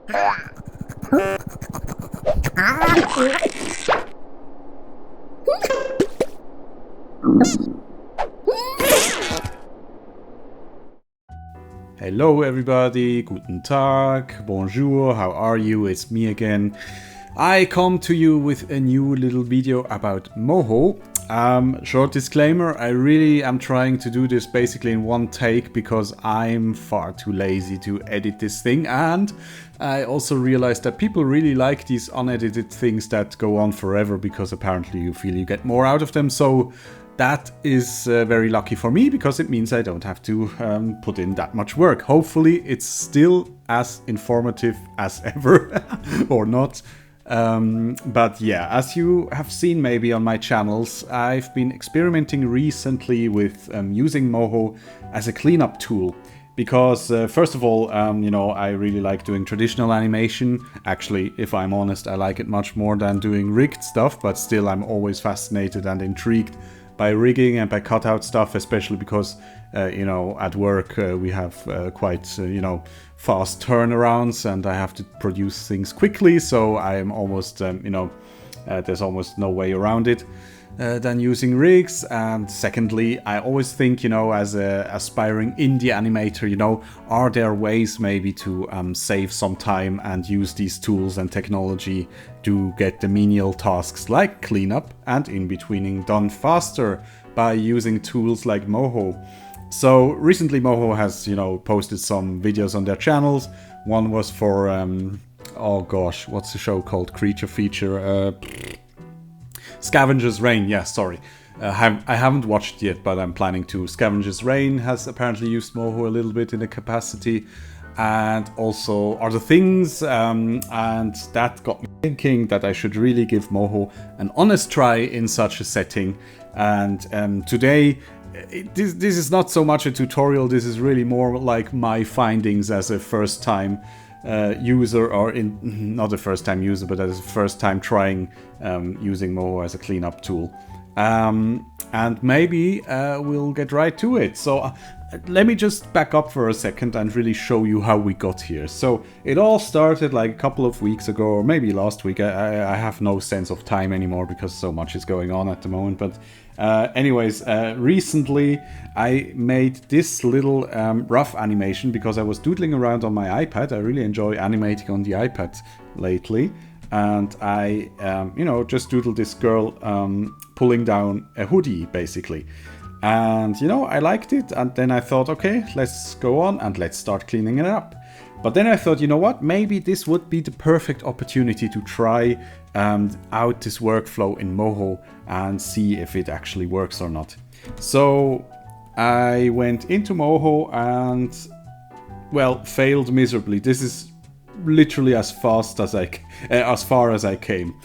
Hello everybody, guten Tag, bonjour, how are you? It's me again. I come to you with a new little video about Moho. Short disclaimer, I really am trying to do this basically in one take because I'm far too lazy to edit this thing, and I also realized that people really like these unedited things that go on forever because apparently you feel you get more out of them. So that is very lucky for me because it means I don't have to put in that much work. Hopefully it's still as informative as ever or not. But yeah, as you have seen maybe on my channels, I've been experimenting recently with using Moho as a cleanup tool. Because first of all, you know, I really like doing traditional animation. Actually, if I'm honest, I like it much more than doing rigged stuff, but still I'm always fascinated and intrigued by rigging and by cutout stuff, especially because, you know, at work we have quite, you know, fast turnarounds and I have to produce things quickly. So I am almost, you know, there's almost no way around it than using rigs. And secondly, I always think, you know, as a aspiring indie animator, you know, are there ways maybe to save some time and use these tools and technology to get the menial tasks like cleanup and in-betweening done faster by using tools like Moho. So recently Moho has, you know, posted some videos on their channels. One was for, oh gosh, what's the show called? Creature Feature, Scavenger's Reign, yeah, sorry. I haven't watched yet, but I'm planning to. Scavenger's Reign has apparently used Moho a little bit in a capacity. And also Other Things, and that got me thinking that I should really give Moho an honest try in such a setting. And today, this is not so much a tutorial, this is really more like my findings as a first-time user, or not a first-time user, but as a first-time trying using Moho as a cleanup tool. And maybe we'll get right to it. So let me just back up for a second and really show you how we got here. So it all started like a couple of weeks ago, or maybe last week. I have no sense of time anymore because so much is going on at the moment. But anyways, recently I made this little rough animation because I was doodling around on my iPad. I really enjoy animating on the iPad lately. And I, you know, just doodled this girl pulling down a hoodie, basically. And, you know, I liked it. And then I thought, okay, let's go on and let's start cleaning it up. But then I thought, you know what, maybe this would be the perfect opportunity to try out this workflow in Moho and see if it actually works or not. So I went into Moho and, well, failed miserably. This is literally as far as I came.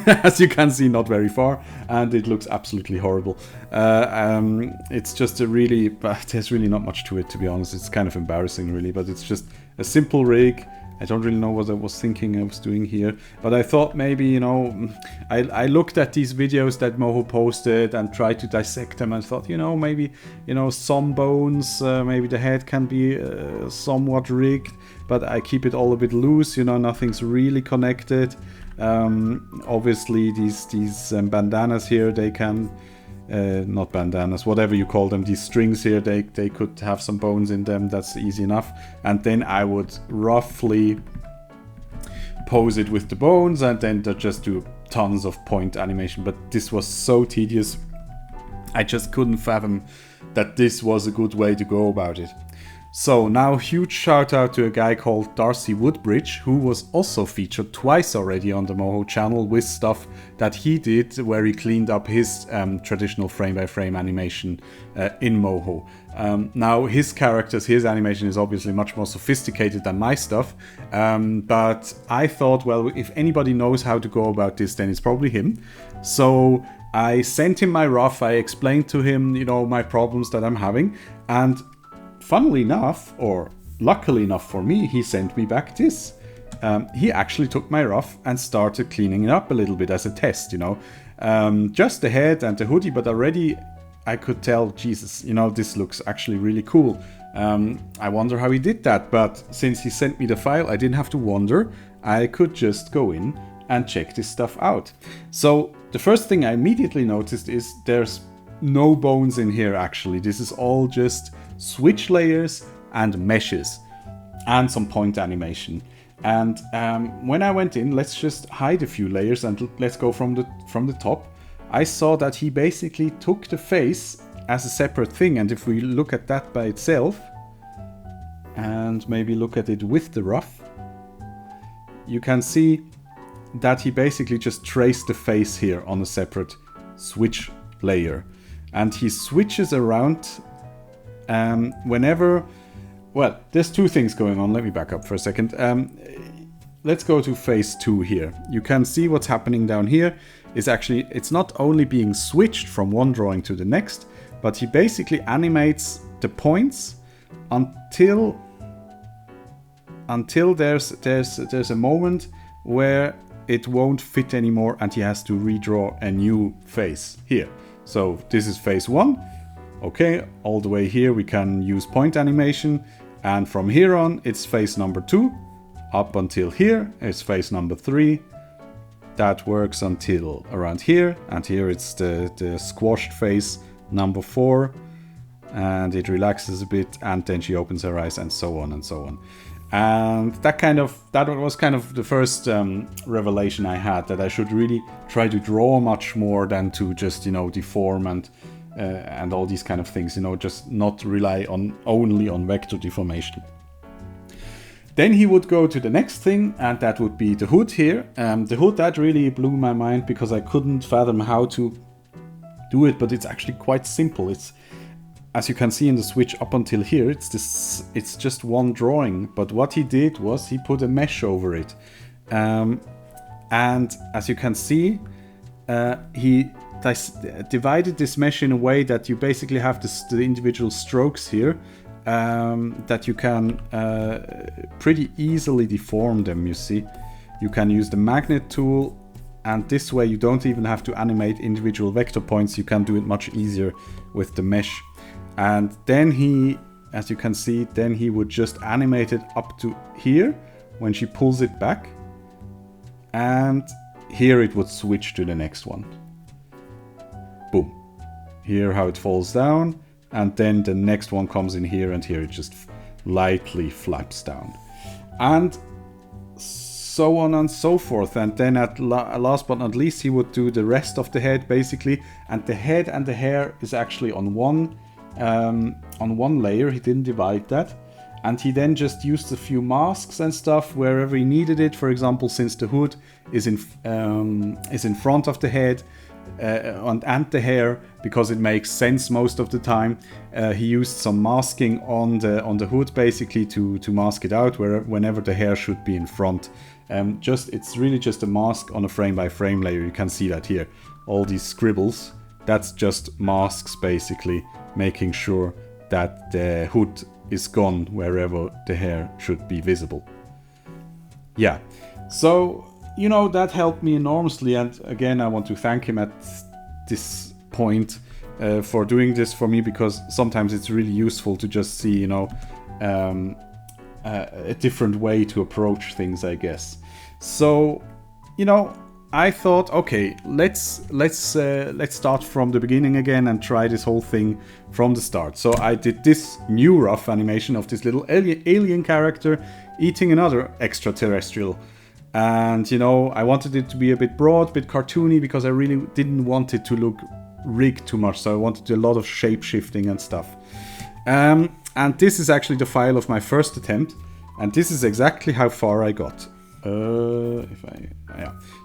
As you can see, not very far, and it looks absolutely horrible. It's just there's really not much to it, to be honest. It's kind of embarrassing, really, but it's just a simple rig. I don't really know what I was thinking I was doing here, but I thought maybe, you know, I looked at these videos that Moho posted and tried to dissect them and thought, you know, maybe, you know, some bones, maybe the head can be somewhat rigged, but I keep it all a bit loose, you know, nothing's really connected. Obviously these bandanas here, they can, not bandanas, whatever you call them, these strings here, they could have some bones in them, that's easy enough. And then I would roughly pose it with the bones and then just do tons of point animation. But this was so tedious, I just couldn't fathom that this was a good way to go about it. So now huge shout out to a guy called Darcy Woodbridge, who was also featured twice already on the Moho channel with stuff that he did where he cleaned up his traditional frame-by-frame animation in Moho. Now his animation is obviously much more sophisticated than my stuff, but I thought, well, if anybody knows how to go about this, then it's probably him. So I sent him my rough, I explained to him, you know, my problems that I'm having, and funnily enough, or luckily enough for me, he sent me back this. He actually took my rough and started cleaning it up a little bit as a test, you know. Just the head and the hoodie, but already I could tell, Jesus, you know, this looks actually really cool. I wonder how he did that, but since he sent me the file, I didn't have to wonder. I could just go in and check this stuff out. So the first thing I immediately noticed is there's no bones in here actually. This is all just switch layers and meshes and some point animation. And when I went in, let's just hide a few layers and let's go from the top. I saw that he basically took the face as a separate thing, and if we look at that by itself and maybe look at it with the rough, you can see that he basically just traced the face here on a separate switch layer, and he switches around whenever. Well, there's two things going on. Let me back up for a second. Let's go to phase 2 here. You can see what's happening down here is actually, it's not only being switched from one drawing to the next, but he basically animates the points until there's a moment where it won't fit anymore and he has to redraw a new face here. So this is phase 1. Okay, all the way here we can use point animation, and from here on it's phase number 2. Up until here is phase number 3. That works until around here, and here it's the squashed phase number 4, and it relaxes a bit, and then she opens her eyes, and so on and so on. And that was kind of the first revelation I had, that I should really try to draw much more than to just, you know, deform and all these kind of things, you know, just not rely only on vector deformation. Then he would go to the next thing, and that would be the hood here. The hood, that really blew my mind because I couldn't fathom how to do it, but it's actually quite simple. It's, as you can see in the switch up until here, it's just one drawing, but what he did was he put a mesh over it. And as you can see, he divided this mesh in a way that you basically have the individual strokes here, that you can pretty easily deform them, you see. You can use the magnet tool, and this way you don't even have to animate individual vector points. You can do it much easier with the mesh. And then he, as you can see, then he would just animate it up to here when she pulls it back, and here it would switch to the next one. Boom. Here how it falls down, and then the next one comes in here, and here it just lightly flaps down, and so on and so forth. And then at last but not least, he would do the rest of the head basically, and the head and the hair is actually on one layer. He didn't divide that, and he then just used a few masks and stuff wherever he needed it. For example, since the hood is in front of the head and the hair, because it makes sense most of the time, he used some masking on the hood basically to mask it out whenever the hair should be in front. It's really just a mask on a frame by frame layer. You can see that here, all these scribbles, that's just masks basically making sure that the hood is gone wherever the hair should be visible. Yeah, so you know, that helped me enormously, and again I want to thank him at this point for doing this for me, because sometimes it's really useful to just see, you know, a different way to approach things, I guess. So, you know, I thought, okay, let's start from the beginning again and try this whole thing from the start. So I did this new rough animation of this little alien character eating another extraterrestrial. And, you know, I wanted it to be a bit broad, a bit cartoony, because I really didn't want it to look rigged too much. So I wanted to do a lot of shape shifting and stuff. And this is actually the file of my first attempt. And this is exactly how far I got.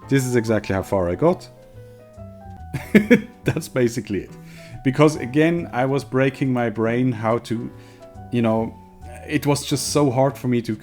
This is exactly how far I got. That's basically it. Because again, I was breaking my brain how to, you know, it was just so hard for me to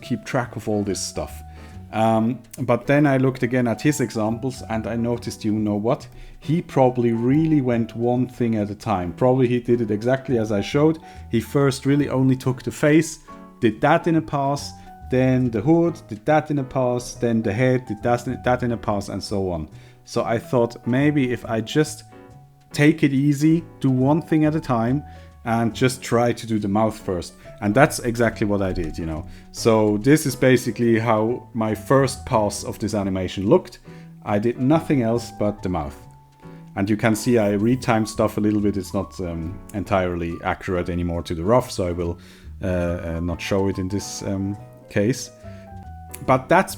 keep track of all this stuff. But then I looked again at his examples, and I noticed, you know what? He probably really went one thing at a time. Probably he did it exactly as I showed. He first really only took the face, did that in a pass, then the hood, did that in a pass, then the head, did that in a pass, and so on. So I thought maybe if I just take it easy, do one thing at a time, and just try to do the mouth first. And that's exactly what I did, you know. So this is basically how my first pass of this animation looked. I did nothing else but the mouth. And you can see I retimed stuff a little bit. It's not entirely accurate anymore to the rough, so I will not show it in this case. But that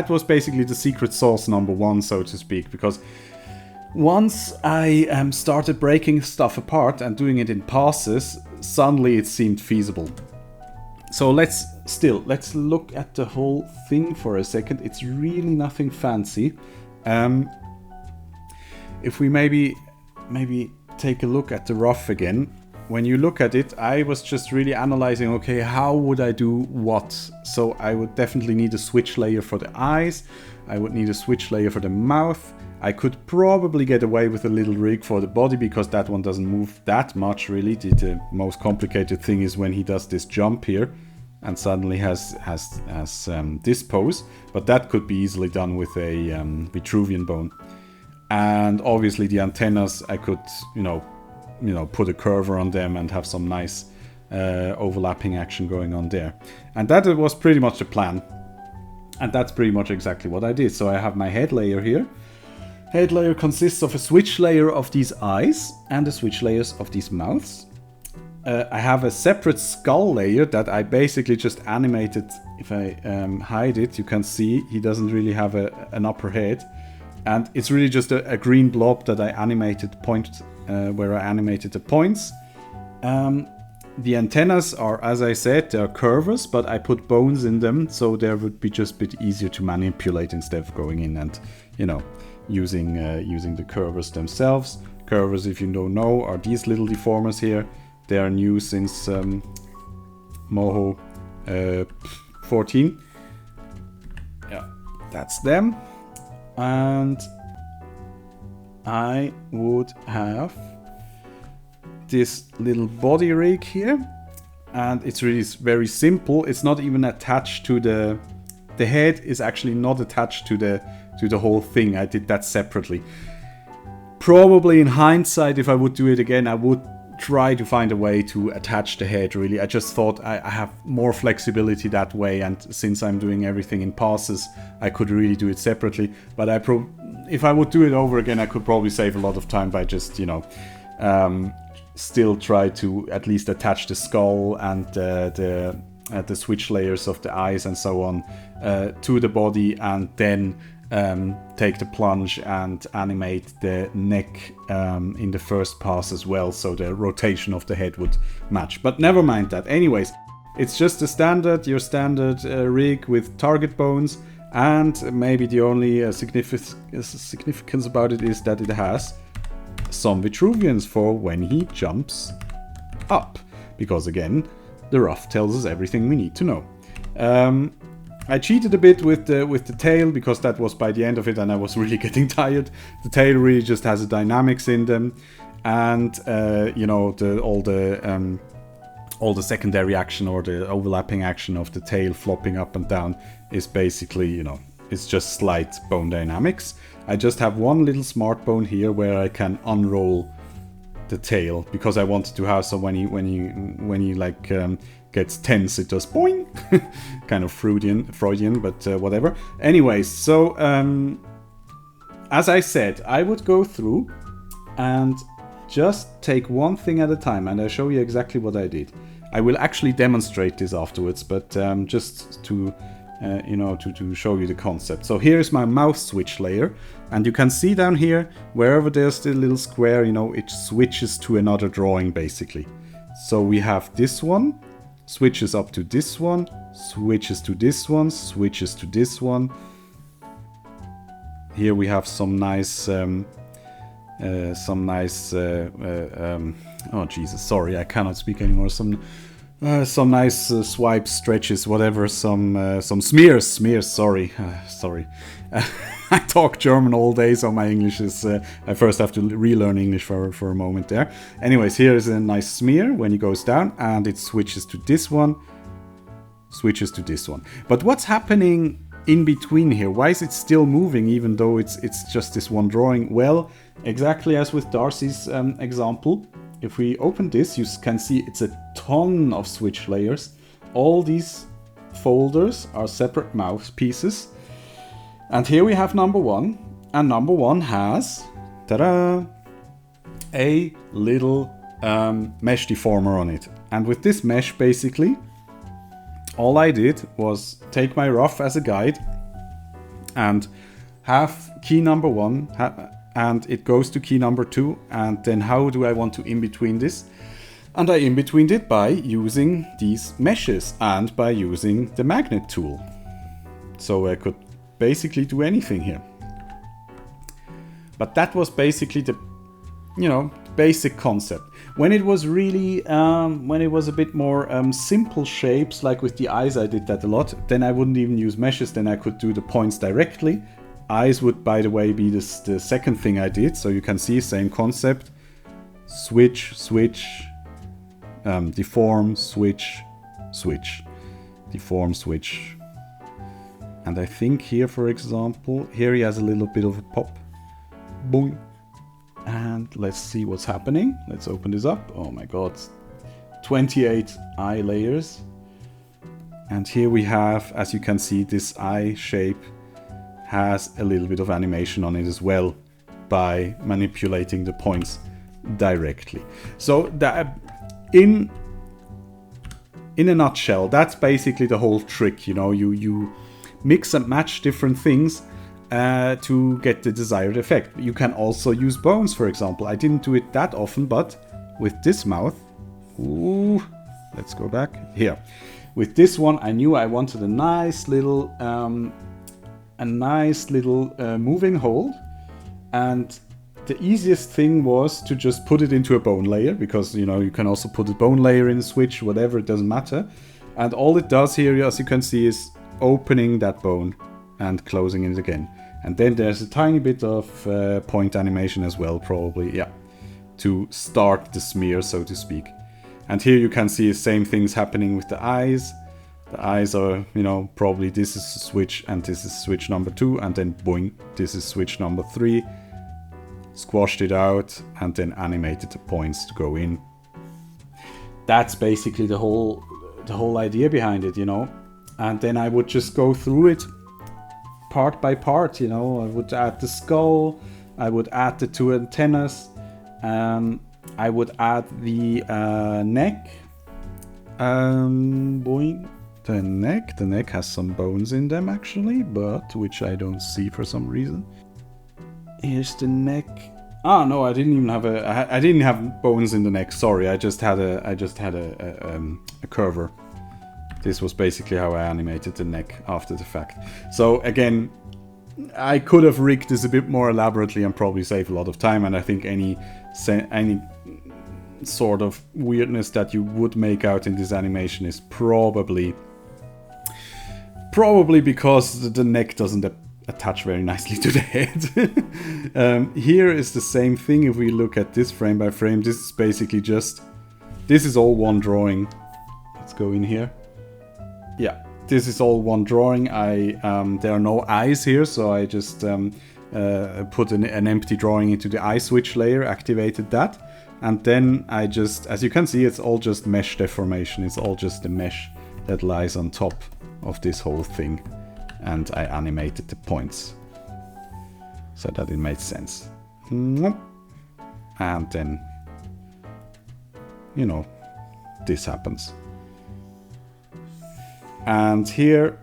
was basically the secret sauce number one, so to speak, because once I started breaking stuff apart and doing it in passes, suddenly it seemed feasible. So let's look at the whole thing for a second. It's really nothing fancy. If we maybe take a look at the rough again. When you look at it, I was just really analyzing, okay, how would I do what? So I would definitely need a switch layer for the eyes. I would need a switch layer for the mouth. I could probably get away with a little rig for the body because that one doesn't move that much really. The most complicated thing is when he does this jump here and suddenly has this pose. But that could be easily done with a Vitruvian bone. And obviously the antennas, I could, you know, put a curver on them and have some nice overlapping action going on there. And that was pretty much the plan. And that's pretty much exactly what I did. So I have my head layer here. Head layer consists of a switch layer of these eyes and the switch layers of these mouths. I have a separate skull layer that I basically just animated. If I hide it, you can see he doesn't really have an upper head. And it's really just a green blob that I animated where I animated the points. The antennas are, as I said, they're curvers, but I put bones in them, so they would be just a bit easier to manipulate instead of going in and, you know, using the curvers themselves. Curvers, if you don't know, are these little deformers here. They are new since Moho 14. Yeah, that's them. And I would have this little body rig here, and it's really very simple. It's not even attached to the head is actually not attached to the whole thing. I did that separately. Probably in hindsight, if I would do it again, I would try to find a way to attach the head, really. I just thought I have more flexibility that way, and since I'm doing everything in passes, I could really do it separately. But if I would do it over again, I could probably save a lot of time by just, you know, still try to at least attach the skull and the switch layers of the eyes and so on to the body, and then take the plunge and animate the neck in the first pass as well, so the rotation of the head would match. But never mind that. Anyways, it's just your standard rig with target bones, and maybe the only significance about it is that it has some Vitruvians for when he jumps up, because again, the rough tells us everything we need to know. I cheated a bit with the tail, because that was by the end of it and I was really getting tired. The tail really just has a dynamics in them, and you know, all the secondary action or the overlapping action of the tail flopping up and down is basically, you know, it's just slight bone dynamics. I just have one little smart bone here where I can unroll the tail, because I wanted to have some when he like gets tense, it does boing. Kind of Freudian, but whatever. Anyways, so as I said, I would go through and just take one thing at a time, and I'll show you exactly what I did. I will actually demonstrate this afterwards, but just to you know, to show you the concept. So here's my mouth switch layer, and you can see down here, wherever there's the little square, you know, it switches to another drawing basically. So we have this one, switches up to this one, switches to this one, switches to this one. Here we have some nice oh Jesus, sorry, I cannot speak anymore. Some nice swipes, stretches, whatever. Some smears. Sorry. I talk German all day, so my English is. I first have to relearn English for a moment there. Anyways, here is a nice smear when it goes down, and it switches to this one, switches to this one. But what's happening in between here? Why is it still moving even though it's just this one drawing? Well, exactly as with Darcy's example, if we open this, you can see it's a ton of switch layers. All these folders are separate mouse pieces. And here we have number one, and number one has, ta-da, a little mesh deformer on it. And with this mesh, basically, all I did was take my rough as a guide and have key number one, and it goes to key number two, and then how do I want to in-between this? And I in-betweened it by using these meshes and by using the magnet tool. So I could basically do anything here. But that was basically the, basic concept. When it was really, when it was a bit more simple shapes, like with the eyes, I did that a lot, then I wouldn't even use meshes, then I could do the points directly. Eyes would, by the way, be the second thing I did, so you can see, same concept. Switch, switch, deform, switch, switch, deform, switch. And I think here, for example, here he has a little bit of a pop. Boom. And let's see what's happening. Let's open this up. Oh my god. 28 eye layers. And here we have, as you can see, this eye shape has a little bit of animation on it as well by manipulating the points directly. So that, in a nutshell, that's basically the whole trick. You mix and match different things to get the desired effect. You can also use bones, for example. I didn't do it that often, but with this mouth, ooh, let's go back here. With this one, I knew I wanted a nice little moving hold, and the easiest thing was to just put it into a bone layer, because you can also put a bone layer in a switch, whatever, it doesn't matter. And all it does here, as you can see, is opening that bone and closing it again. And then there's a tiny bit of point animation as well, probably, yeah, to start the smear, so to speak. And here you can see the same things happening with the eyes. The eyes are, probably this is switch and this is switch number 2, and then boing, this is switch number 3. Squashed it out and then animated the points to go in. That's basically the whole idea behind it, And then I would just go through it part by part, I would add the skull, I would add the 2 antennas, I would add the neck. Boing. The neck has some bones in them actually, but which I don't see for some reason. Here's the neck. Ah, no, I didn't even have I didn't have bones in the neck. Sorry, I just had a curver. This was basically how I animated the neck after the fact. So again, I could have rigged this a bit more elaborately and probably save a lot of time. And I think any sort of weirdness that you would make out in this animation is probably because the neck doesn't attach very nicely to the head. Here is the same thing. If we look at this frame by frame, this is basically this is all one drawing. Let's go in here. Yeah, this is all one drawing. There are no eyes here, so I just put an empty drawing into the eye switch layer, activated that, and then I just, as you can see, it's all just mesh deformation. It's all just the mesh that lies on top of this whole thing, and I animated the points so that it made sense. And then, this happens. And here,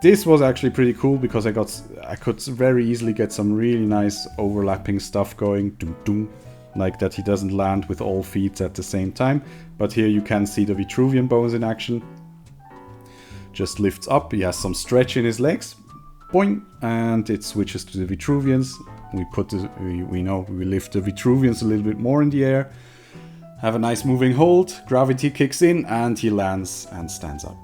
this was actually pretty cool because I could very easily get some really nice overlapping stuff going, like that he doesn't land with all feet at the same time. But here you can see the Vitruvian bones in action. Just lifts up, he has some stretch in his legs, boing, and it switches to the Vitruvians. We lift the Vitruvians a little bit more in the air. Have a nice moving hold, gravity kicks in, and he lands and stands up.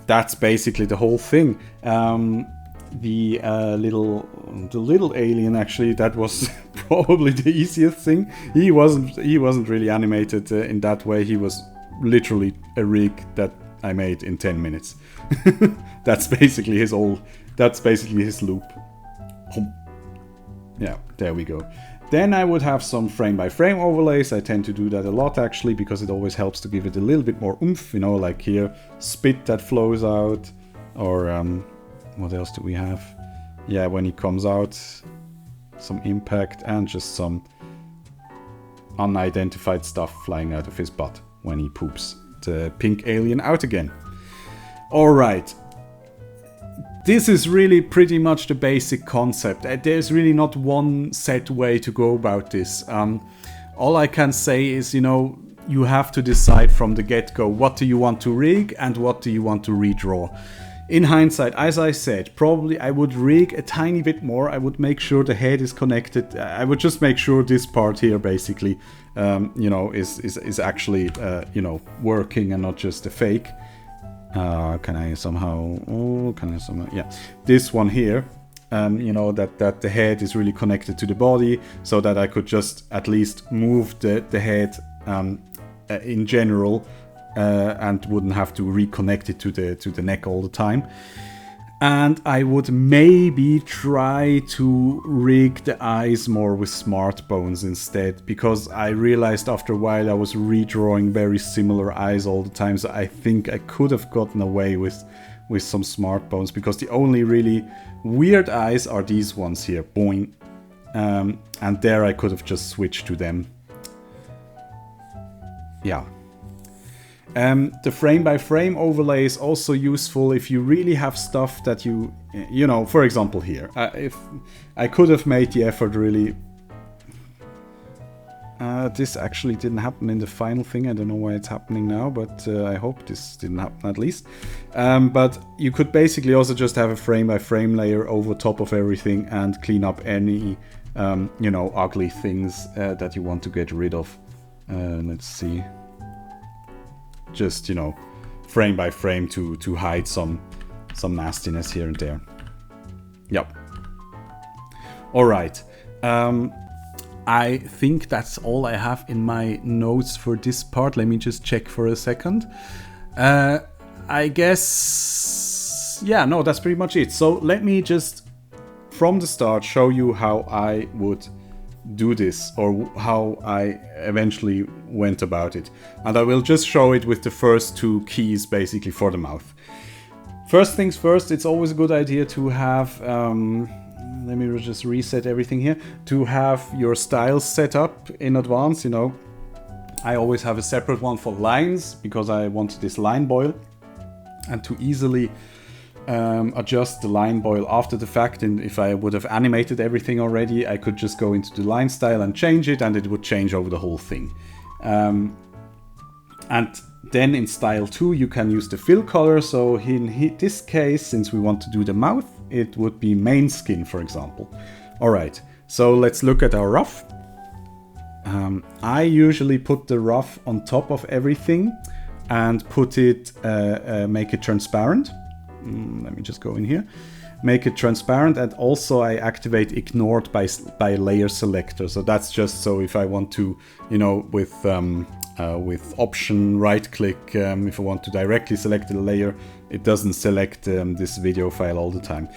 That's basically the whole thing. The little alien, actually, that was probably the easiest thing. He wasn't really animated in that way. He was literally a rig that I made in 10 minutes. That's basically his loop. Yeah, there we go. Then I would have some frame-by-frame overlays. I tend to do that a lot, actually, because it always helps to give it a little bit more oomph, you know, like here, spit that flows out, or what else do we have? Yeah, when he comes out, some impact, and just some unidentified stuff flying out of his butt when he poops the pink alien out again. Alright. This is really pretty much the basic concept. There's really not one set way to go about this. All I can say is, you know, you have to decide from the get-go what do you want to rig and what do you want to redraw. In hindsight, as I said, probably I would rig a tiny bit more. I would make sure the head is connected. I would just make sure this part here basically, you know, is actually, you know, working and not just a fake. Can I somehow, yeah, this one here, you know, that the head is really connected to the body, so that I could just at least move the head in general, and wouldn't have to reconnect it to the neck all the time. And I would maybe try to rig the eyes more with smart bones instead, because I realized after a while I was redrawing very similar eyes all the time, so I think I could have gotten away with some smart bones, because the only really weird eyes are these ones here, boing, and there I could have just switched to them. Yeah. The frame-by-frame overlay is also useful if you really have stuff that you know, for example here, if I could have made the effort really, this actually didn't happen in the final thing, I don't know why it's happening now, but I hope this didn't happen at least. But you could basically also just have a frame-by-frame layer over top of everything and clean up any, you know, ugly things that you want to get rid of. Let's see. Just, you know, frame by frame to hide some nastiness here and there. Yep. Alright. I think that's all I have in my notes for this part. Let me just check for a second. I guess... yeah, no, that's pretty much it. So let me just, from the start, show you how I would do this, or how I eventually went about it. And I will just show it with the first two keys basically for the mouth. First things first, it's always a good idea to have, let me just reset everything here, to have your styles set up in advance, you know. I always have a separate one for lines, because I want this line boil, and to easily adjust the line boil after the fact. And if I would have animated everything already, I could just go into the line style and change it, and it would change over the whole thing. And then in style 2 you can use the fill color. So in this case, since we want to do the mouth, it would be main skin, for example. Alright, so let's look at our rough. I usually put the rough on top of everything and put it, make it transparent. Let me just go in here, make it transparent, and also I activate ignored by layer selector. So that's just so if I want to, you know, with option right click, if I want to directly select the layer, it doesn't select this video file all the time.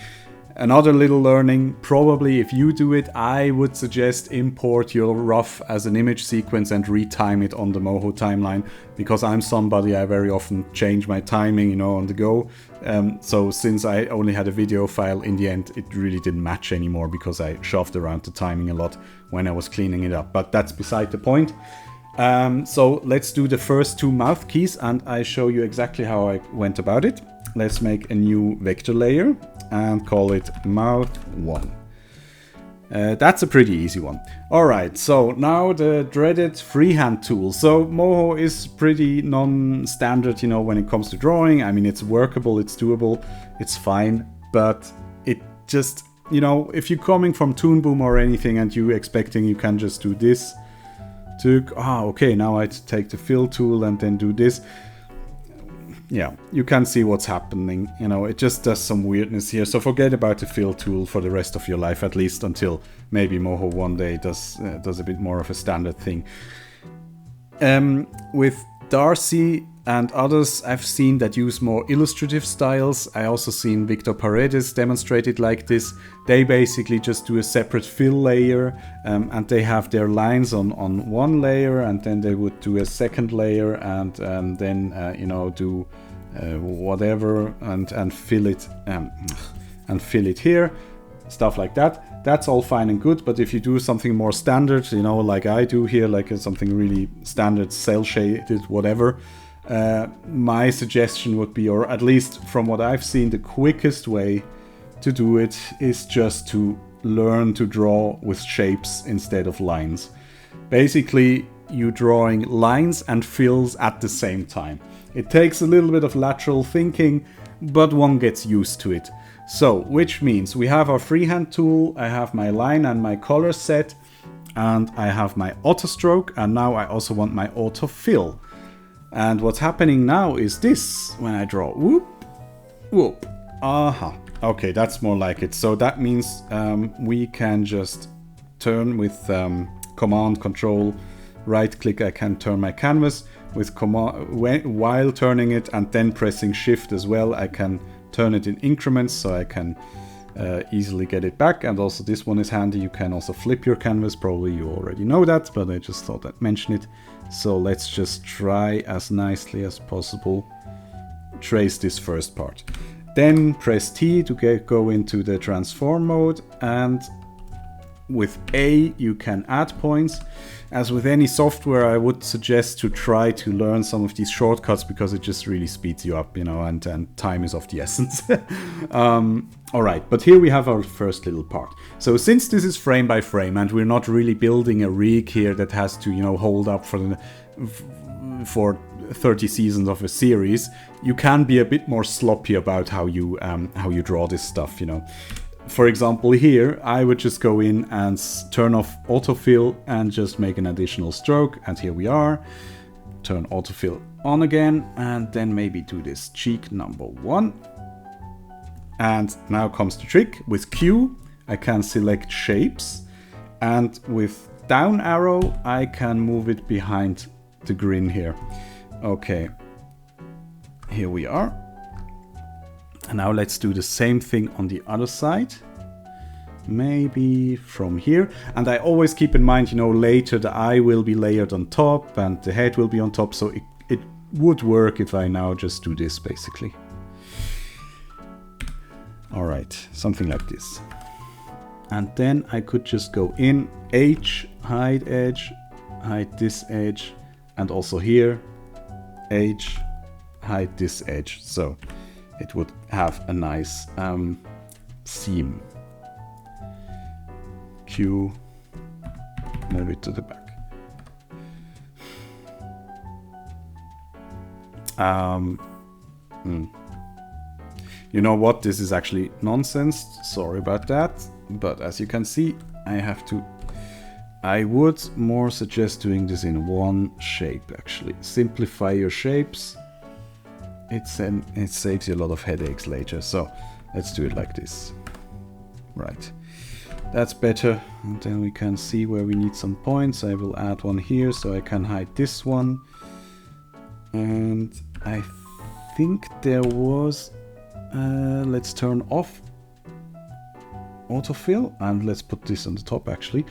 Another little learning, probably if you do it, I would suggest import your rough as an image sequence and retime it on the Moho timeline, because I'm somebody, I very often change my timing, you know, on the go. So since I only had a video file, in the end it really didn't match anymore, because I shoved around the timing a lot when I was cleaning it up, but that's beside the point. So let's do the first two mouth keys and I show you exactly how I went about it. Let's make a new vector layer and call it mouth 1. That's a pretty easy one. Alright, so now the dreaded freehand tool. So Moho is pretty non-standard, you know, when it comes to drawing. I mean, it's workable, it's doable, it's fine, but it just, you know, if you're coming from Toon Boom or anything and you're expecting you can just do this, okay, now I take the fill tool and then do this. Yeah, you can see what's happening, you know, it just does some weirdness here. So forget about the fill tool for the rest of your life, at least until maybe Moho one day does a bit more of a standard thing. With Darcy and others I've seen that use more illustrative styles. I also seen Victor Paredes demonstrate it like this. They basically just do a separate fill layer, and they have their lines on one layer, and then they would do a second layer, and then you know, do whatever, and fill it here, stuff like that. That's all fine and good, but if you do something more standard, you know, like I do here, like something really standard, cell shaded, whatever, my suggestion would be, or at least from what I've seen, the quickest way to do it is just to learn to draw with shapes instead of lines. Basically, you're drawing lines and fills at the same time. It takes a little bit of lateral thinking, but one gets used to it. So, which means we have our freehand tool, I have my line and my color set, and I have my auto stroke, and now I also want my auto fill. And what's happening now is this, when I draw, whoop, whoop, aha. Okay, that's more like it. So that means we can just turn with Command, Control, right click, I can turn my canvas. With while turning it and then pressing Shift as well, I can turn it in increments, so I can easily get it back. And also this one is handy, you can also flip your canvas. Probably you already know that, but I just thought I'd mention it. So let's just try as nicely as possible trace this first part. Then press T to go into the transform mode, and with A you can add points. As with any software, I would suggest to try to learn some of these shortcuts, because it just really speeds you up, you know, and time is of the essence. Alright, but here we have our first little part. So since this is frame by frame, and we're not really building a rig here that has to, you know, hold up for 30 seasons of a series, you can be a bit more sloppy about how you draw this stuff, you know. For example, here I would just go in and turn off autofill and just make an additional stroke, and here we are. Turn autofill on again, and then maybe do this cheek number 1. And now comes the trick. With Q I can select shapes, and with down arrow I can move it behind the grin here. Okay, here we are. And now let's do the same thing on the other side. Maybe from here. And I always keep in mind, you know, later the eye will be layered on top and the head will be on top. So it would work if I now just do this, basically. Alright, something like this. And then I could just go in, H, hide edge, hide this edge, and also here, H, hide this edge. So it would have a nice seam. Q, move it to the back. You know what? This is actually nonsense. Sorry about that. But as you can see, I would more suggest doing this in one shape, actually. Simplify your shapes. It saves you a lot of headaches later. So let's do it like this. Right. That's better. And then we can see where we need some points. I will add one here so I can hide this one. And I think there was... let's turn off autofill and let's put this on the top, actually.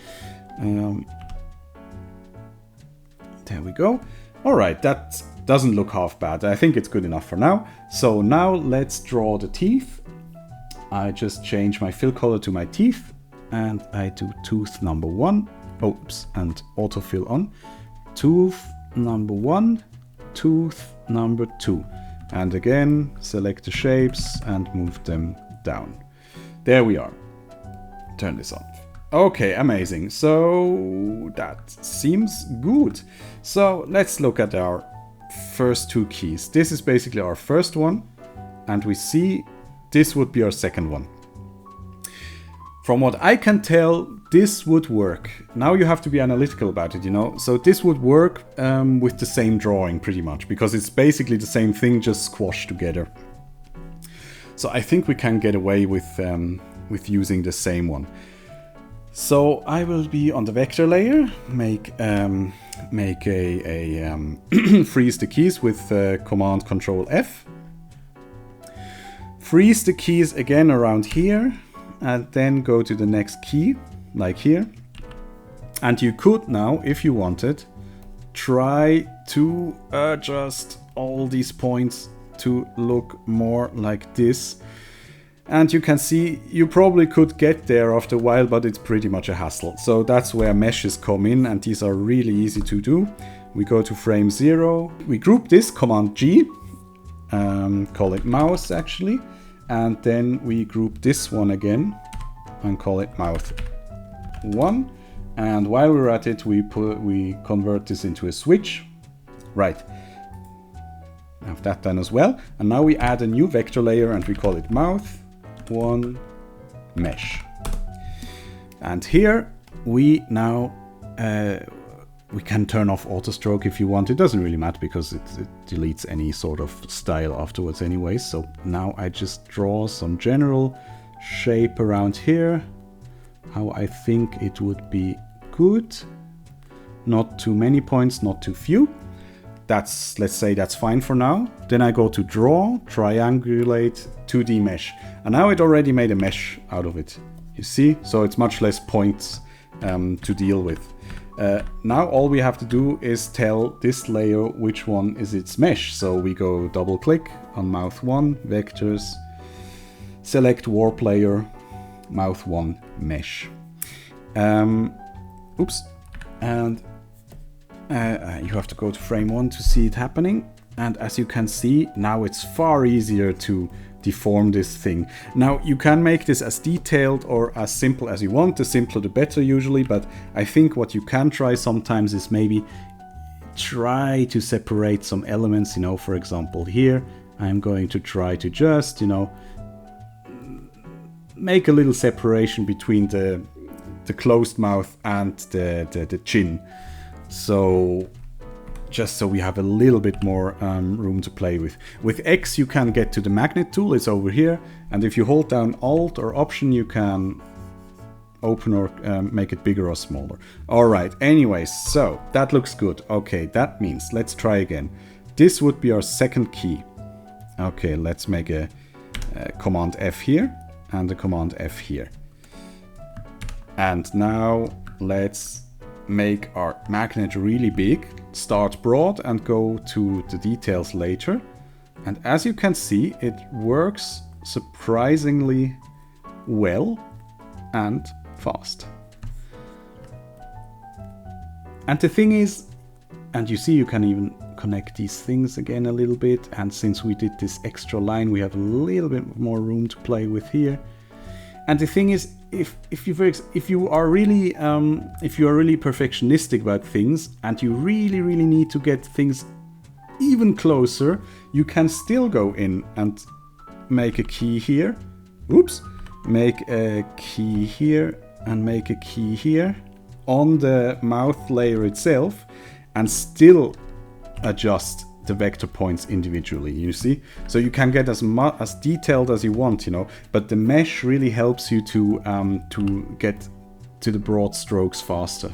There we go. Alright, that doesn't look half bad. I think it's good enough for now. So now let's draw the teeth. I just change my fill color to my teeth and I do tooth number 1. Oops, and autofill on. Tooth number 1, tooth number 2. And again, select the shapes and move them down. There we are. Turn this on. Okay, amazing. So that seems good. So let's look at our first two keys. This is basically our first one, and we see this would be our second one. From what I can tell, this would work. Now you have to be analytical about it, you know. So this would work with the same drawing pretty much, because it's basically the same thing, just squashed together. So I think we can get away with using the same one. So I will be on the vector layer, make a freeze the keys with Command Control F. Freeze the keys again around here, and then go to the next key, like here. And you could now, if you wanted, try to adjust all these points to look more like this. And you can see, you probably could get there after a while, but it's pretty much a hassle. So that's where meshes come in, and these are really easy to do. We go to frame 0, we group this, Command G, call it mouse actually, and then we group this one again and call it mouth 1. And while we're at it, we convert this into a switch. Right. Have that done as well. And now we add a new vector layer and we call it mouth 1 mesh. And here we now we can turn off auto stroke if you want. It doesn't really matter because it deletes any sort of style afterwards anyway. So now I just draw some general shape around here, how I think it would be good. Not too many points, not too few. That's, let's say that's fine for now. Then I go to draw, triangulate, 2D mesh. And now it already made a mesh out of it. You see? So it's much less points to deal with. Now all we have to do is tell this layer which one is its mesh. So we go double click on mouth 1, vectors, select warp layer, mouth 1 mesh. Oops. And you have to go to frame 1 to see it happening. And as you can see, now it's far easier to deform this thing. Now you can make this as detailed or as simple as you want. The simpler the better usually, but I think what you can try sometimes is maybe try to separate some elements. You know, for example here I'm going to try to just, you know, make a little separation between the closed mouth and the chin. So just so we have a little bit more room to play with. With X you can get to the magnet tool, it's over here, and if you hold down Alt or Option you can open or make it bigger or smaller. Alright, anyways, so that looks good. Okay, that means, let's try again. This would be our second key. Okay, let's make a Command F here and a Command F here. And now let's make our magnet really big, start broad and go to the details later. And as you can see, it works surprisingly well and fast. And the thing is, and you see you can even connect these things again a little bit, and since we did this extra line we have a little bit more room to play with here. And the thing is, if you are really perfectionistic about things and you really need to get things even closer, you can still go in and make a key here. Oops, make a key here and make a key here on the mouth layer itself, and still adjust the vector points individually, you see? So you can get as detailed as you want, you know, but the mesh really helps you to get to the broad strokes faster.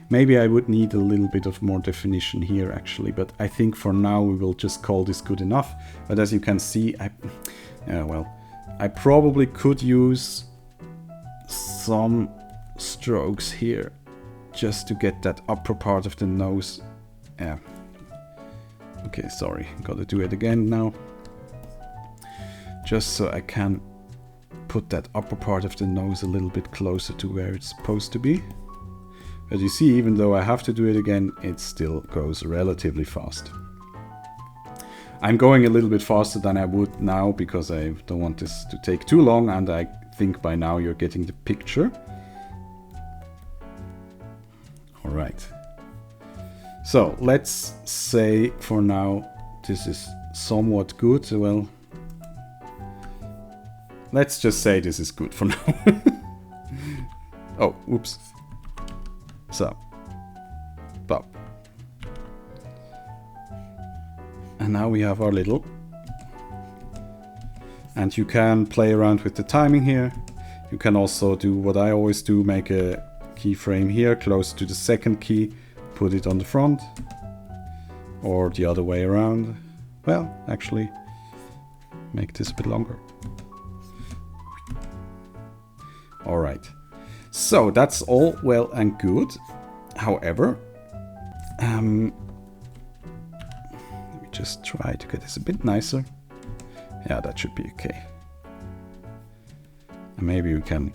Maybe I would need a little bit of more definition here actually, but I think for now we will just call this good enough. But as you can see, I probably could use some strokes here just to get that upper part of the nose. Yeah. Okay, sorry, gotta do it again now. Just so I can put that upper part of the nose a little bit closer to where it's supposed to be. But you see, even though I have to do it again, it still goes relatively fast. I'm going a little bit faster than I would now because I don't want this to take too long, and I think by now you're getting the picture. Alright. So let's say for now this is somewhat good. Well, let's just say this is good for now. Oh, whoops. So, pop. And now we have our little. And you can play around with the timing here. You can also do what I always do, make a keyframe here close to the second key, put it on the front, or the other way around. Well, actually, make this a bit longer. Alright, so that's all well and good. However, let me just try to get this a bit nicer. Yeah, that should be okay. And maybe you can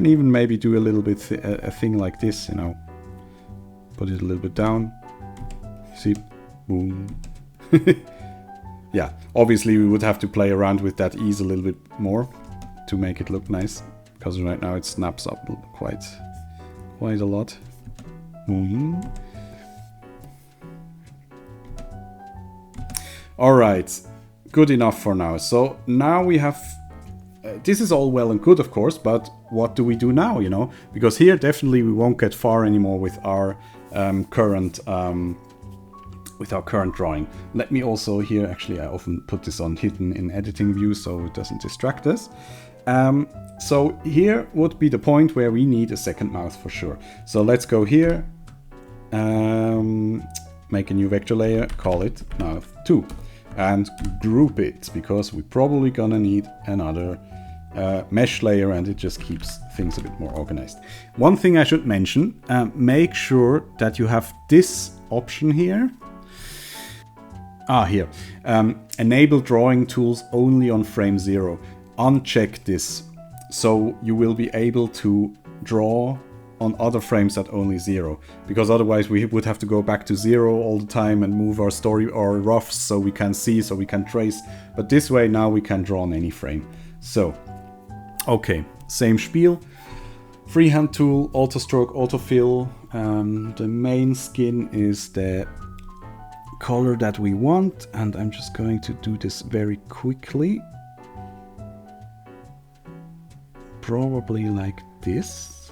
even maybe do a little bit a thing like this, you know. Put it a little bit down. See? Boom. Yeah, obviously we would have to play around with that ease a little bit more to make it look nice, because right now it snaps up quite a lot. Boom. All right, good enough for now. So now we have. This is all well and good, of course, but what do we do now, you know? Because here definitely we won't get far anymore with our current drawing. Let me also here, actually I often put this on hidden in editing view so it doesn't distract us. So here would be the point where we need a second mouth for sure. So let's go here, make a new vector layer, call it mouth 2, and group it, because we're probably gonna need another mesh layer, and it just keeps things a bit more organized. One thing I should mention, make sure that you have this option here. Here, enable drawing tools only on frame 0. Uncheck this, so you will be able to draw on other frames at only 0, because otherwise we would have to go back to 0 all the time and move our story or roughs so we can see, so we can trace. But this way now we can draw on any frame. So, okay, same spiel. Freehand tool, auto stroke, autofill. The main skin is the color that we want, and I'm just going to do this very quickly. Probably like this.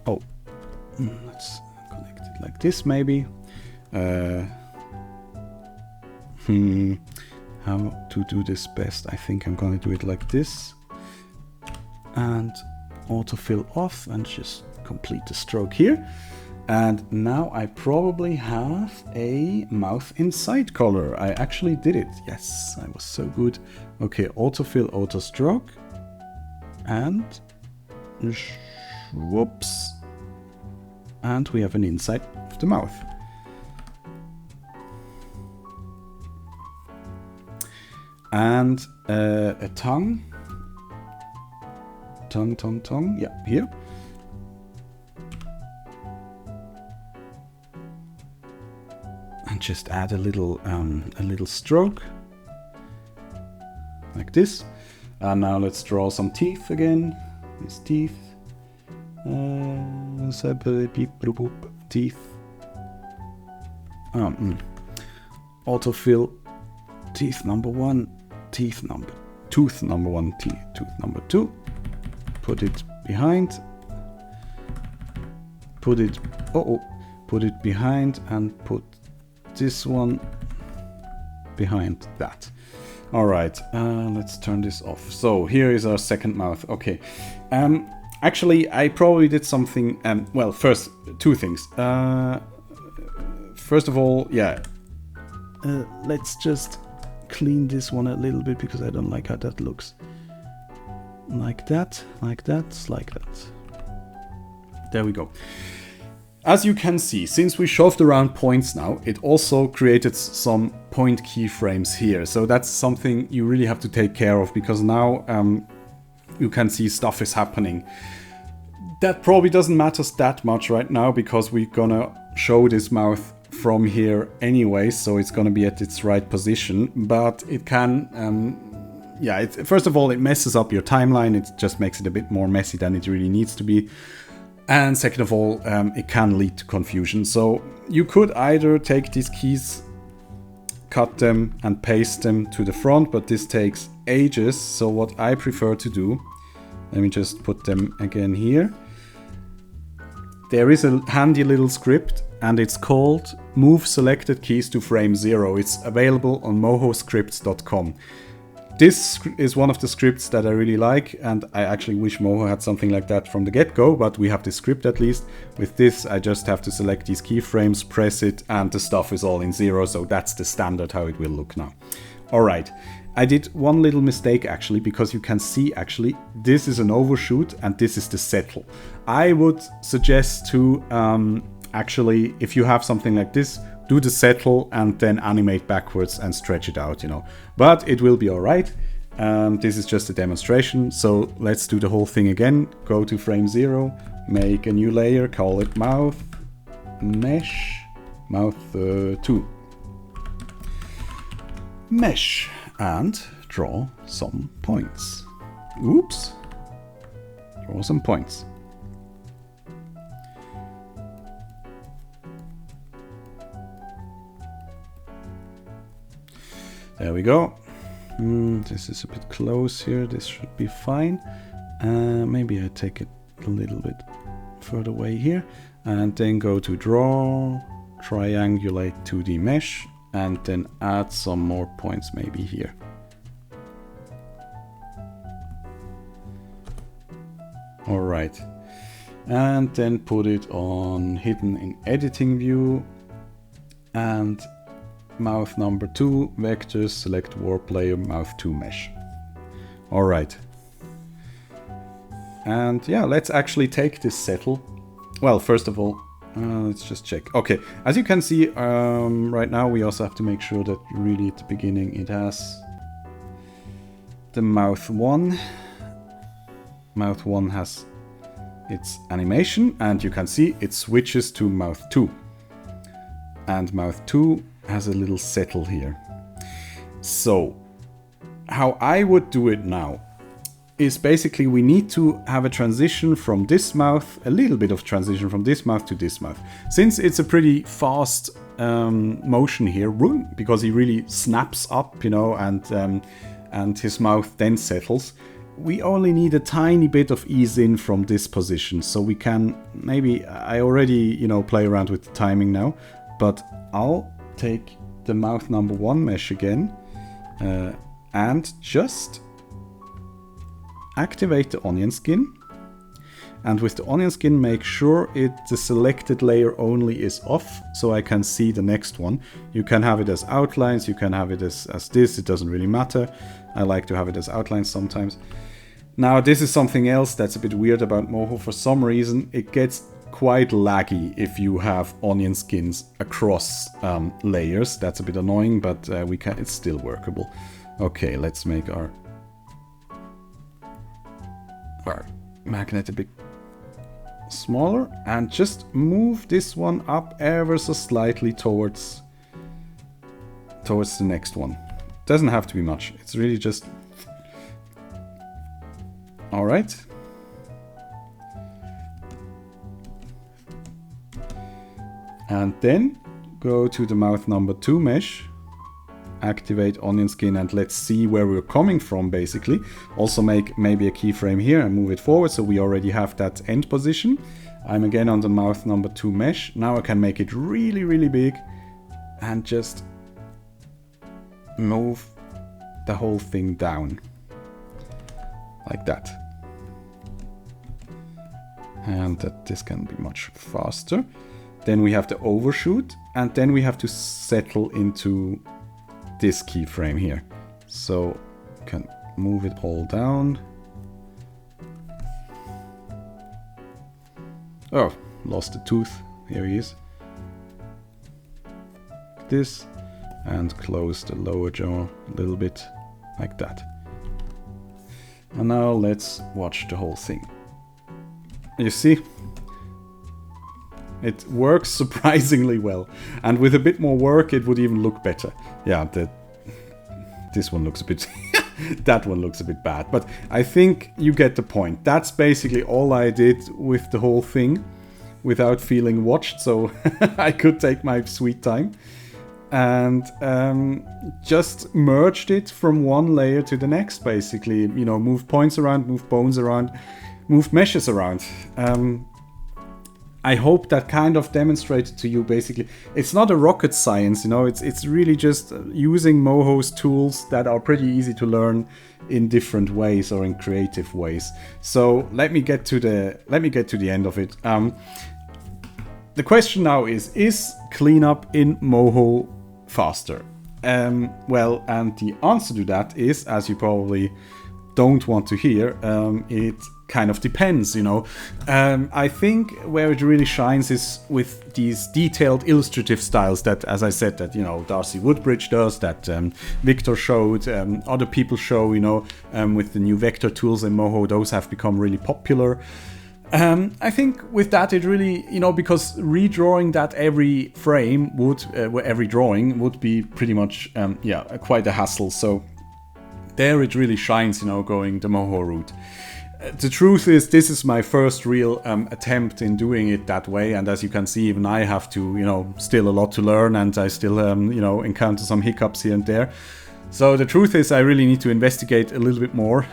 Oh, let's connect it like this maybe. How to do this best? I think I'm going to do it like this. And autofill off and just complete the stroke here. And now I probably have a mouth inside color. I actually did it. Yes, I was so good. Okay, autofill, auto stroke. And whoops. And we have an inside of the mouth. And a tongue. Tongue. Yeah, here. And just add a little stroke like this. And now let's draw some teeth again. These teeth. Teeth. Autofill. Teeth number 1. Tooth number 1. Tooth number 2. Put it behind. Put it behind and put this one behind that. All right, let's turn this off. So here is our second mouth. Okay, actually I probably did something. Well, first, two things. First of all, yeah, let's just clean this one a little bit because I don't like how that looks. Like that. There we go. As you can see, since we shoved around points now, it also created some point keyframes here. So that's something you really have to take care of, because now you can see stuff is happening. That probably doesn't matter that much right now, because we're gonna show this mouth from here anyway, so it's gonna be at its right position. But it can, first of all, it messes up your timeline. It just makes it a bit more messy than it really needs to be. And second of all, it can lead to confusion. So you could either take these keys, cut them and paste them to the front, but this takes ages. So what I prefer to do, let me just put them again here. There is a handy little script, and it's called Move Selected Keys to Frame 0. It's available on mohoscripts.com. this is one of the scripts that I really like, and I actually wish Moho had something like that from the get-go, but we have this script at least. With this, I just have to select these keyframes, press it, and the stuff is all in 0, so that's the standard how it will look now. Alright, I did one little mistake actually, because you can see actually this is an overshoot and this is the settle. I would suggest to actually, if you have something like this, do the settle and then animate backwards and stretch it out, you know. But it will be alright. This is just a demonstration, so let's do the whole thing again. Go to frame 0, make a new layer, call it mouth, mesh, mouth 2. Mesh, and draw some points. Oops. Draw some points. There we go. This is a bit close here. This should be fine. Maybe I take it a little bit further away here. And then go to draw, triangulate 2D mesh, and then add some more points maybe here. All right. And then put it on hidden in editing view, and mouth number 2, vectors, select warp layer, mouth 2 mesh. All right. And yeah, let's actually take this settle. Well, first of all, let's just check. Okay, as you can see, right now we also have to make sure that really at the beginning it has the mouth 1. Mouth 1 has its animation, and you can see it switches to mouth 2. And mouth 2 has a little settle here. So, how I would do it now is basically we need to have a transition from this mouth, a little bit of transition from this mouth to this mouth. Since it's a pretty fast motion here, because he really snaps up, you know, and his mouth then settles, we only need a tiny bit of ease in from this position. So we can, maybe, I already, you know, play around with the timing now, but I'll take the mouth number 1 mesh again and just activate the onion skin, and with the onion skin make sure the selected layer only is off, so I can see the next one. You can have it as outlines, you can have it as this, it doesn't really matter. I like to have it as outlines sometimes. Now this is something else that's a bit weird about Moho. For some reason it gets quite laggy if you have onion skins across layers. That's a bit annoying, but it's still workable. Okay, let's make our magnet a bit smaller and just move this one up ever so slightly towards the next one. Doesn't have to be much. It's really just... All right. And then go to the mouth number 2 mesh, activate onion skin, and let's see where we're coming from basically. Also make maybe a keyframe here and move it forward so we already have that end position. I'm again on the mouth number 2 mesh. Now I can make it really, really big and just move the whole thing down like that. And this can be much faster. Then we have the overshoot, and then we have to settle into this keyframe here. So you can move it all down. Oh, lost the tooth. Here he is. This, and close the lower jaw a little bit like that. And now let's watch the whole thing. You see? It works surprisingly well, and with a bit more work it would even look better. Yeah, this one looks a bit... that one looks a bit bad, but I think you get the point. That's basically all I did with the whole thing, without feeling watched, so I could take my sweet time. And just merged it from one layer to the next, basically. You know, move points around, move bones around, move meshes around. I hope that kind of demonstrated to you basically it's not a rocket science, you know, it's really just using Moho's tools that are pretty easy to learn in different ways or in creative ways. So let me get to the end of it. The question now is cleanup in Moho faster? Well, and the answer to that is, as you probably don't want to hear, it kind of depends, you know. I think where it really shines is with these detailed illustrative styles that, as I said, that, you know, Darcy Woodbridge does, that Victor showed, other people show, you know, with the new vector tools in Moho, those have become really popular. I think with that it really, you know, because redrawing that every frame would, every drawing would be pretty much, quite a hassle. So there it really shines, you know, going the Moho route. The truth is, this is my first real attempt in doing it that way, and as you can see, even I have to, you know, still a lot to learn, and I still, you know, encounter some hiccups here and there. So the truth is, I really need to investigate a little bit more.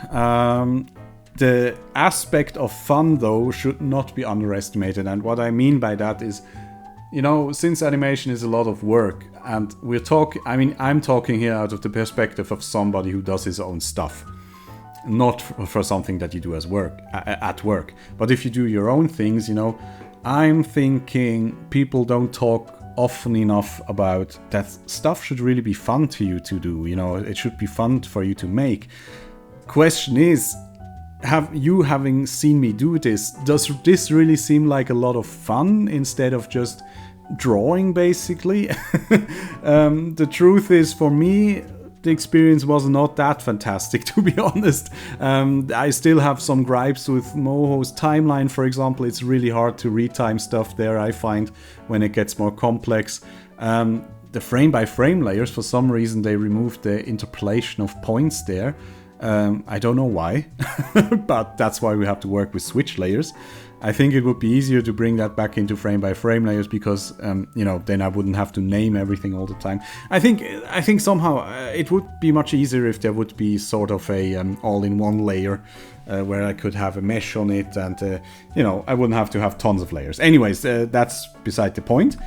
The aspect of fun, though, should not be underestimated, and what I mean by that is, you know, since animation is a lot of work, and I'm talking here out of the perspective of somebody who does his own stuff, not for something that you do as at work. But if you do your own things, you know, I'm thinking people don't talk often enough about that stuff should really be fun to you to do, you know, it should be fun for you to make. Question is, having seen me do this, does this really seem like a lot of fun instead of just drawing, basically? The truth is, for me, the experience was not that fantastic, to be honest. I still have some gripes with Moho's timeline, for example. It's really hard to retime stuff there, I find, when it gets more complex. The frame-by-frame layers, for some reason, they removed the interpolation of points there. I don't know why, but that's why we have to work with switch layers. I think it would be easier to bring that back into frame-by-frame layers because, you know, then I wouldn't have to name everything all the time. I think somehow it would be much easier if there would be sort of a all-in-one layer where I could have a mesh on it, and you know, I wouldn't have to have tons of layers. Anyways, that's beside the point.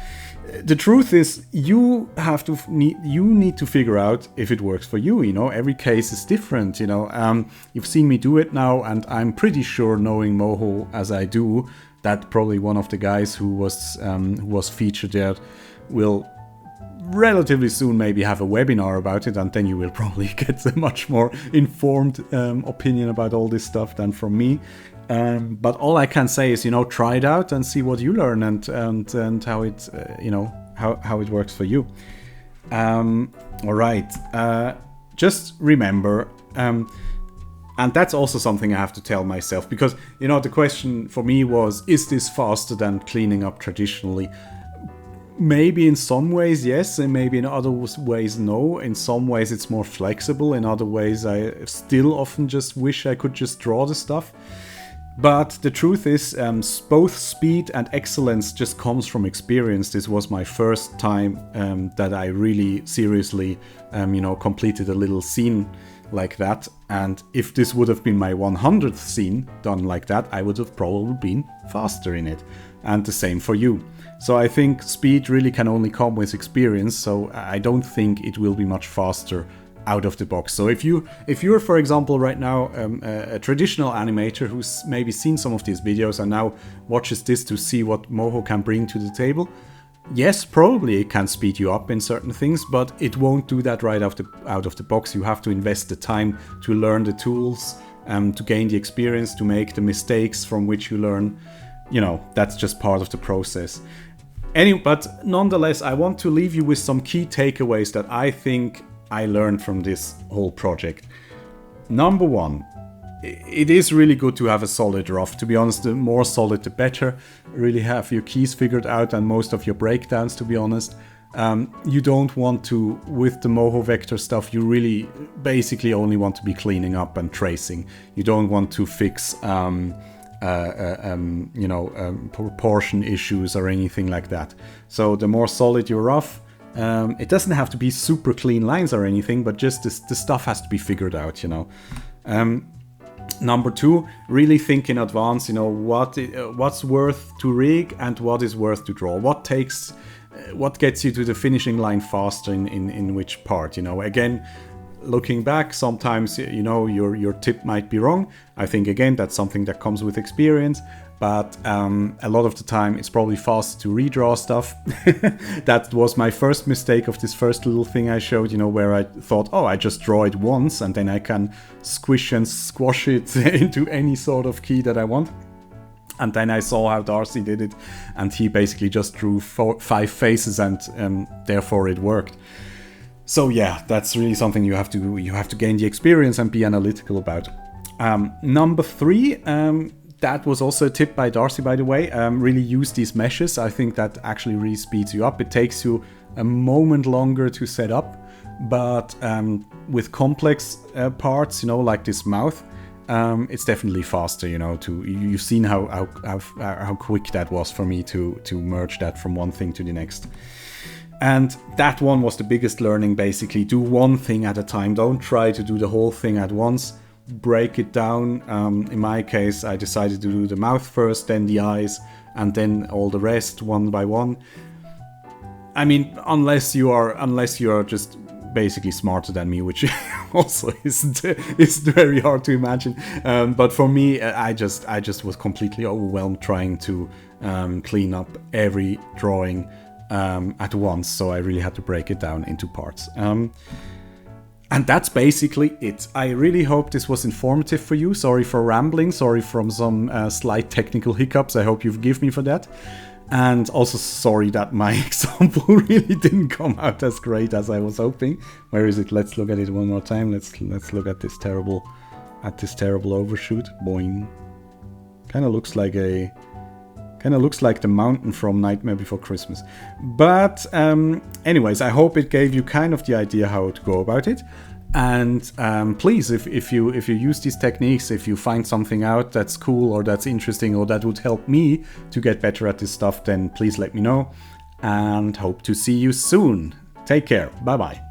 The truth is, you need to figure out if it works for you. You know, every case is different. You know, you've seen me do it now, and I'm pretty sure, knowing Moho as I do, that probably one of the guys who was featured there will relatively soon maybe have a webinar about it, and then you will probably get a much more informed opinion about all this stuff than from me. But all I can say is, you know, try it out and see what you learn, and how it, you know, how it works for you. All right. Just remember, and that's also something I have to tell myself, because, you know, the question for me was, is this faster than cleaning up traditionally? Maybe in some ways yes, and maybe in other ways no. In some ways it's more flexible, in other ways I still often just wish I could just draw the stuff. But the truth is, both speed and excellence just comes from experience. This was my first time that I really seriously, you know, completed a little scene like that. And if this would have been my 100th scene done like that, I would have probably been faster in it. And the same for you. So I think speed really can only come with experience. So I don't think it will be much faster out of the box. So if you're, for example, right now a traditional animator who's maybe seen some of these videos and now watches this to see what Moho can bring to the table, yes, probably it can speed you up in certain things, but it won't do that right out of the box. You have to invest the time to learn the tools, to gain the experience, to make the mistakes from which you learn. You know, that's just part of the process. But nonetheless, I want to leave you with some key takeaways that I think I learned from this whole project. Number one, it is really good to have a solid rough. To be honest, the more solid the better. Really have your keys figured out and most of your breakdowns, to be honest. You don't want to, with the Moho vector stuff, you really basically only want to be cleaning up and tracing. You don't want to fix proportion issues or anything like that. So the more solid your rough, it doesn't have to be super clean lines or anything, but just the stuff has to be figured out, you know. Number 2, really think in advance, you know, what's worth to rig and what is worth to draw. What gets you to the finishing line faster in which part, you know. Again, looking back, sometimes, you know, your tip might be wrong. I think, again, that's something that comes with experience. But a lot of the time it's probably fast to redraw stuff. That was my first mistake of this first little thing I showed, you know, where I thought, oh, I just draw it once and then I can squish and squash it into any sort of key that I want. And then I saw how Darcy did it, and he basically just drew 5 faces, and therefore it worked. So yeah, that's really something you have to gain the experience and be analytical about. Number 3, that was also a tip by Darcy, by the way. Really use these meshes. I think that actually really speeds you up. It takes you a moment longer to set up, but with complex parts, you know, like this mouth, it's definitely faster. You know, you've seen how quick that was for me to merge that from one thing to the next. And that one was the biggest learning. Basically, do one thing at a time. Don't try to do the whole thing at once. Break it down. In my case, I decided to do the mouth first, then the eyes, and then all the rest one by one. I mean, unless you are just basically smarter than me, which also isn't very hard to imagine. But for me, I just was completely overwhelmed trying to clean up every drawing at once. So I really had to break it down into parts. And that's basically it. I really hope this was informative for you. Sorry for rambling. Sorry from some slight technical hiccups. I hope you forgive me for that. And also sorry that my example really didn't come out as great as I was hoping. Where is it? Let's look at it one more time. Let's look at this terrible overshoot. Boing. Kind of looks like the mountain from Nightmare Before Christmas. But anyways, I hope it gave you kind of the idea how to go about it. And please, if you use these techniques, if you find something out that's cool or that's interesting or that would help me to get better at this stuff, then please let me know. And hope to see you soon. Take care. Bye bye.